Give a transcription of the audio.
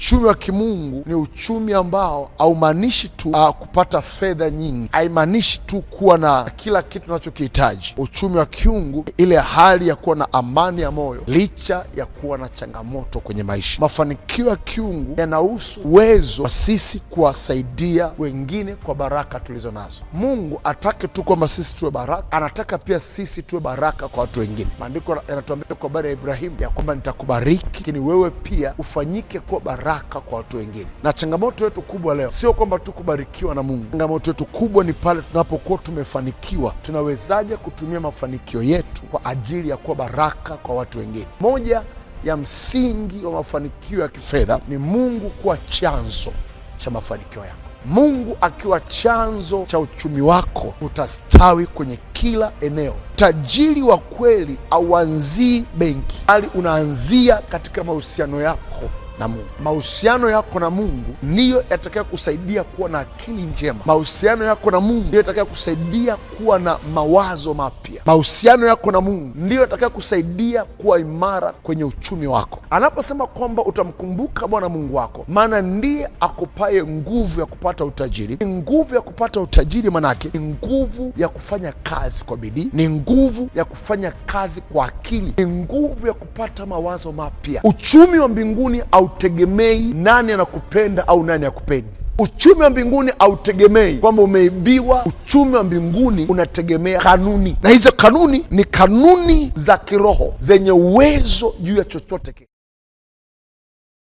Uchumi wa kimungu ni uchumi ambao haumaanishi tu kupata fedha nyingi, haimaanishi tu kuwa na kila kitu unachokihitaji. Uchumi wa kiungu ile hali ya kuwa na amani ya moyo licha ya kuwa na changamoto kwenye maisha. Mafanikio ya kiungu yanahusu uwezo wa sisi kuwasaidia wengine kwa baraka tulizo nazo. Mungu atake tu kwamba sisi tuwe baraka, anataka pia sisi tuwe baraka kwa watu wengine. Maandiko yanatuambia kwa habari ya Ibrahimu ya kwamba nitakubariki, lakini wewe pia ufanyike kuwa baraka kwa watu wengine. Na changamoto yetu kubwa leo sio kwamba tu kubarikiwa na Mungu. Changamoto yetu kubwa ni pale tunapokuwa tumefanikiwa, tunawezaje kutumia mafanikio yetu kwa ajili ya kuwa baraka kwa watu wengine. Moja ya msingi wa mafanikio ya kifedha ni Mungu kuwa chanzo cha mafanikio yako. Mungu akiwa chanzo cha uchumi wako, utastawi kwenye kila eneo. Tajiri wa kweli hauanzii benki, bali unaanzia katika mahusiano yako na Mungu. Mahusiano yako na Mungu ndiyo yatakayo kusaidia kuwa na akili njema. Mahusiano yako na Mungu ndiyo yatakayo kusaidia kuwa na mawazo mapya. Mahusiano yako na Mungu ndiyo yatakayo kusaidia kuwa imara kwenye uchumi wako. Anaposema kwamba utamkumbuka Bwana Mungu wako, maana ndiye akupaye nguvu ya kupata utajiri. Ni nguvu ya kupata utajiri, manake ni nguvu ya kufanya kazi kwa bidii, ni nguvu ya kufanya kazi kwa akili, ni nguvu ya kupata mawazo mapya. Uchumi wa mbinguni hautegemei nani anakupenda au nani hakupendi. Uchumi wa mbinguni hautegemei kwamba umeibiwa. Uchumi wa mbinguni unategemea kanuni, na hizo kanuni ni kanuni za kiroho zenye uwezo juu ya chochote kile.